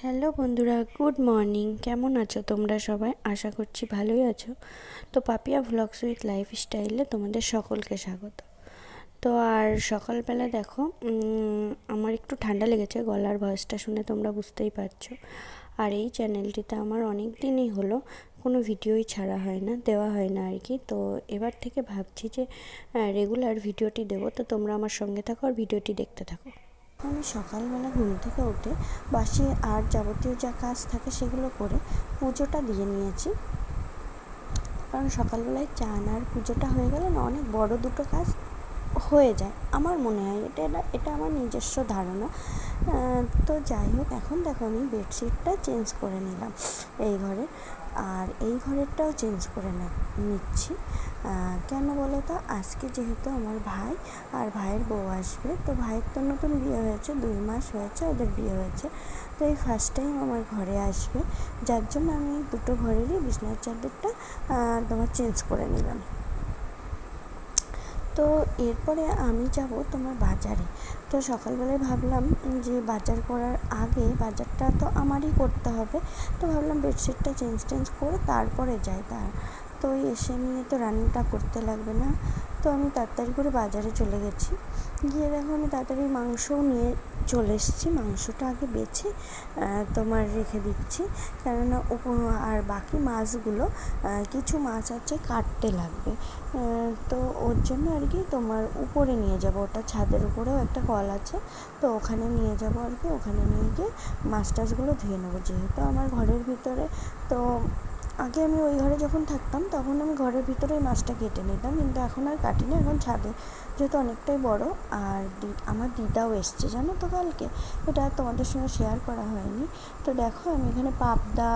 Hello বন্ধুরা, good morning. কেমন আছো তোমরা সবাই? আশা করছি ভালোই আছো। তো পাপিয়া ভ্লগস উইথ লাইফস্টাইলে তোমাদের সকলকে স্বাগত। তো আর সকালবেলা দেখো, আমার একটু ঠান্ডা লেগেছে, গলার ভয়েসটা শুনে তোমরা বুঝতেই পারছো। আর এই চ্যানেলটিতে আমার অনেক দিনই হলো কোনো ভিডিওই ছাড়া হয় না, দেওয়া হয় না আর কি। তো এবার থেকে ভাবছি যে রেগুলার ভিডিওটি দেবো। তো তোমরা আমার সঙ্গে থাকো আর ভিডিওটি দেখতে থাকো। আমি সকালবেলা ঘুম থেকে উঠে বাসি আর যাবতীয় যা কাজ থাকে সেগুলো করে পুজোটা দিয়ে নিয়েছি। কারণ সকালবেলায় চান আর পুজোটা হয়ে গেলে না অনেক বড় দুটো কাজ হয়ে যায় আমার মনে হয়। এটা আমার নিজস্ব ধারণা। তো যাই হোক, এখন দেখো আমি বেডশিটটা চেঞ্জ করে নিলাম এই ঘরে, আর এই ঘরেরটাও চেঞ্জ করে নিচ্ছি। কেন বলো তো, আজকে যেহেতু আমার ভাই আর ভাইয়ের বউ আসবে, তো ভাইয়ের তো নতুন বিয়ে হয়েছে, 2 মাস হয়েছে ওদের বিয়ে হয়েছে। তো এই ফার্স্ট টাইম আমার ঘরে আসবে, যার জন্য আমি দুটো ঘরেরই বিছানার চাদরটা তোমার চেঞ্জ করে নিলাম। তো এরপরে আমি যাব তোমার বাজারে। তো সকালবেলায় ভাবলাম যে বাজার করার আগে বাজারটা তো আমারই করতে হবে। তো ভাবলাম বেডশিটটা চেঞ্জ করে তারপরে যাই। তো এসে নিয়ে তো রান্নাটা করতে লাগবে না। তো আমি তাড়াতাড়ি করে বাজারে চলে গেছি। গিয়ে দেখো আমি তাড়াতাড়ি মাংসও নিয়ে চলে এসেছি। মাংসটা আগে বেছে তোমার রেখে দিচ্ছি, কেননা আর বাকি মাছগুলো কিছু মাছ আছে কাটতে লাগবে। তো ওর জন্য আর কি তোমার উপরে নিয়ে যাব, ওটা ছাদের উপরেও একটা কল আছে, তো ওখানে নিয়ে যাব আর কি। ওখানে নিয়ে গিয়ে মাছ টাছগুলো ধুয়ে নেবো, যেহেতু আমার ঘরের ভিতরে। তো আগে আমি ওই ঘরে যখন থাকতাম তখন আমি ঘরের ভিতরেই মাছটা কেটে নিতাম, কিন্তু এখন আর কাটি না, এখন ছাদে যেহেতু অনেকটাই বড়। আর আমার দিদাও এসছে জানো তো কালকে, এটা তোমাদের সঙ্গে শেয়ার করা হয়নি। তো দেখো আমি এখানে পাবদা,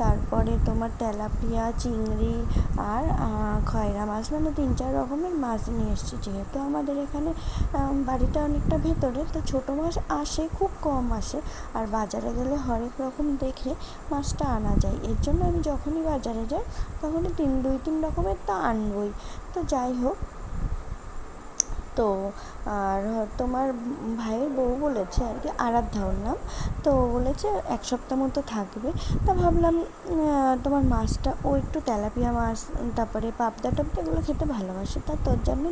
তারপরে তোমার তেলাপিয়া, চিংড়ি আর খয়রা মাছ, মানে 3-4 রকমের মাছ নিয়ে এসেছি। যেহেতু আমাদের এখানে বাড়িটা অনেকটা ভেতরে, তো ছোটো মাছ আসে, খুব কম আসে। আর বাজারে গেলে হরেক রকম দেখে মাছটা আনা যায়, এর জন্য আমি যখনই বাজারে যাই তখনই 2-3 রকমের তো আনবই। তো যাই হোক, তো আর তোমার ভাইয়ের বউ বলেছে আর কি, আরাধ্যা ওর নাম, তো বলেছে 1 সপ্তাহ মতো থাকবে। তা ভাবলাম তোমার মাছটা, ও একটু তেলাপিয়া মাছ, তারপরে পাবদা টাবদা এগুলো খেতে ভালোবাসে, তা তোর জন্য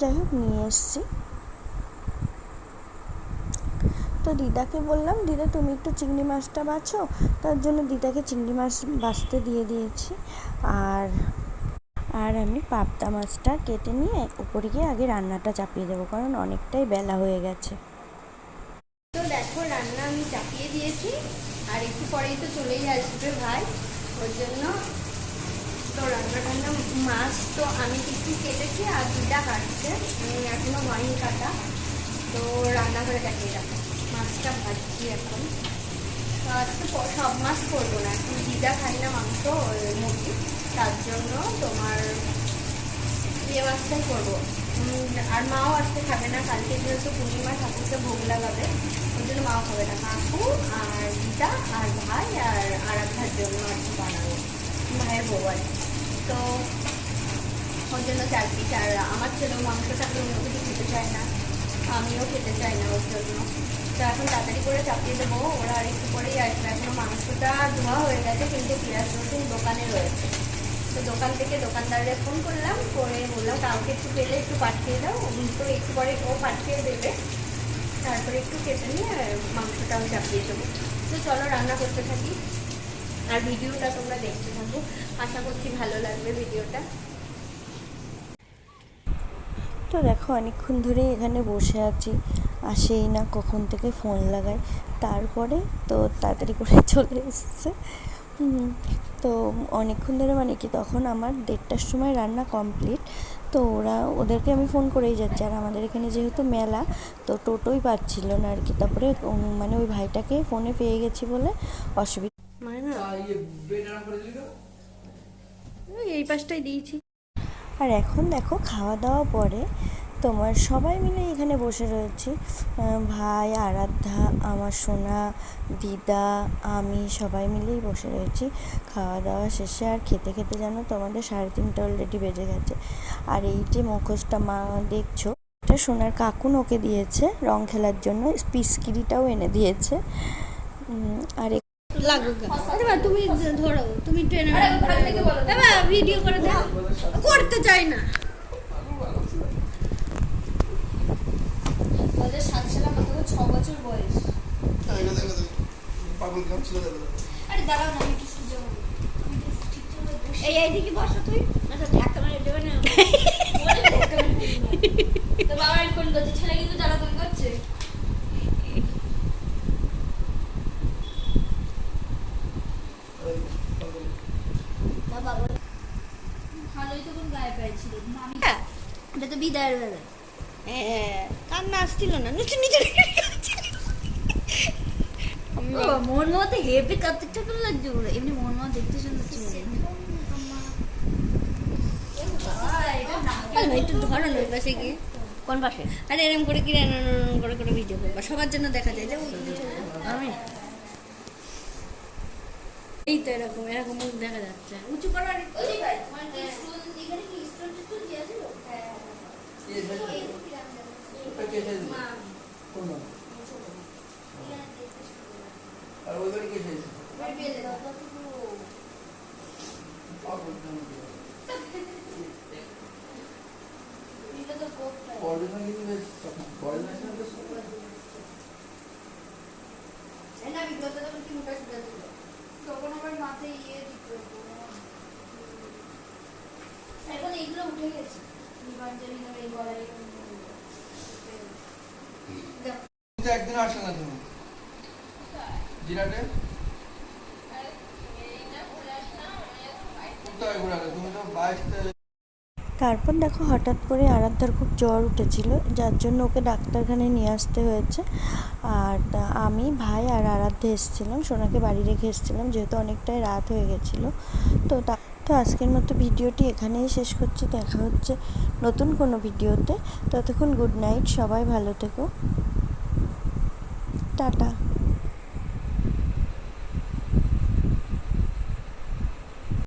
যাই হোক নিয়ে এসছি। তো দিদাকে বললাম, দিদা তুমি একটু চিংড়ি মাছটা বাছো, তার জন্য দিদাকে চিংড়ি মাছ বাছতে দিয়ে দিয়েছি। আর আর আমি পাবদা মাছটা কেটে নিয়ে উপরে গিয়ে আগে রান্নাটা চাপিয়ে দেবো, কারণ অনেকটাই বেলা হয়ে গেছে। তো দেখো রান্না আমি চাপিয়ে দিয়েছি, আর একটু পরেই তো চলেই আসবে ভাই, ওর জন্য তো রান্না মাছ তো আমি কিছু কেটেছি আর দুটা কাটছে, এখনো হয়নি কাটা। তো রান্নাঘরে দেখিয়ে রাখো, মাছটা ভাজছি এখন। তো আজকে সব মাছ করবো না, এখন দিদা খাই না মাংস, মুরগি, তার জন্য তোমার ইয়ে মাছটাই করবো। আর মাও আজকে খাবে না, কালকে যেহেতু পূর্ণিমা ঠাকুরকে ভোগ লাগাবে, ওই জন্য মাও খাবে না। কাকু আর দিদা আর ভাই আর আরাধ্যার জন্য আর কি বানাবো, ভাইয়ের বউ আর কি। তো ওর জন্য 4 পিস। আর আমার ছেলেও মাংস থাকলে অন্য কিছু খেতে চায় না, আমিও খেতে চাই না, ওর জন্য। তো এখন তাড়াতাড়ি করে চাপিয়ে দেবো, ওরা আর একটু পরেই আসবে। এখনো মাংসটা ধোয়া হয়ে গেছে, কিন্তু পেঁয়াজ রসুন দোকানে রয়েছে। তো দোকান থেকে দোকানদারকে ফোন করলাম, করে বললাম কাউকে একটু পেলে একটু পাঠিয়ে দাও। তো একটু পরে ও পাঠিয়ে দেবে, তারপরে একটু কেটে নিয়ে মাংসটা আমি চাপিয়ে দেবো। তো চলো রান্না করতে থাকি, আর ভিডিওটা তোমরা দেখতে থাকো, আশা করছি ভালো লাগবে ভিডিওটা। তো দেখো অনেকক্ষণ ধরেই এখানে বসে আছি, আসেই না, কখন থেকে ফোন লাগাই, তারপরে তো তাড়াতাড়ি করে চলে এসছে। তো অনেকক্ষণ ধরে, মানে কি, তখন আমার 1:30টার সময় রান্না কমপ্লিট। তো ওদেরকে আমি ফোন করেই যাচ্ছি, আর আমাদের এখানে যেহেতু মেলা, তো টোটোই পাচ্ছিল না আর কি। তারপরে মানে ওই ভাইটাকে ফোনে পেয়ে গেছি বলে অসুবিধা মানে না, এই পাশটাই দিয়েছি। আর এখন দেখো খাওয়া দাওয়া পরে তোমার সবাই মিলে এখানে বসে রয়েছি, ভাই, আরাধ্যা, আমার সোনা, দিদা, আমি সবাই মিলেই বসে রয়েছি খাওয়া দাওয়া শেষে। আর খেতে খেতে জানো তোমাদের 3:30 অলরেডি বেজে গেছে। আর এই যে মুখোশটা মা দেখছো, এটা সোনার কাকুন ওকে দিয়েছে রং খেলার জন্য, পিচকিরিটাও এনে দিয়েছে। আর তুমি ধরো, তুমি ট্রেনে ভিডিও করে দাও। করতে চাই না। এইদিকে বসো তুই। ছেলে কিন্তু জ্বালাতন করছে। ভালোই তখন গায়ে পাইছিল। এটা তো বিদায়ের বেলা। কান্না আসছিল না, নিচে নিচে মন মতে হেপি কাঁদতে ঠাকুর লাগছে ওরা। এমনি মন মত দেখতে সুন্দর ছিল। একটু ধরো না পাশে গিয়ে। কোন পাশে? আরে এরকম করে কি করে করে ভিডিও করবা, সবার জন্য দেখা যায় যে আমি এই তো এরকম এরকম মুখ দেখা যাচ্ছে। উঁচু করো আর তখন আমার মাথায় ইয়ে দিত। এখন এইগুলো উঠে গেছে। একদিন আসে না তুমি জিরাটে কোথায় ঘোরালে তুমি তো বাইশটা। তারপর দেখো হঠাৎ করে আরাধ্যার খুব জ্বর উঠেছিল, যার জন্য ওকে ডাক্তারখানায় নিয়ে আসতে হয়েছে। আর আমি, ভাই আর আরাধ্যা এসেছিলাম, সোনাকে বাড়ি রেখে এসেছিলাম যেহেতু অনেকটাই রাত হয়ে গেছিলো। তো আজকের মতো ভিডিওটি এখানেই শেষ করছি। দেখা হচ্ছে নতুন কোনো ভিডিওতে। ততক্ষণ গুড নাইট, সবাই ভালো থেকো, টাটা।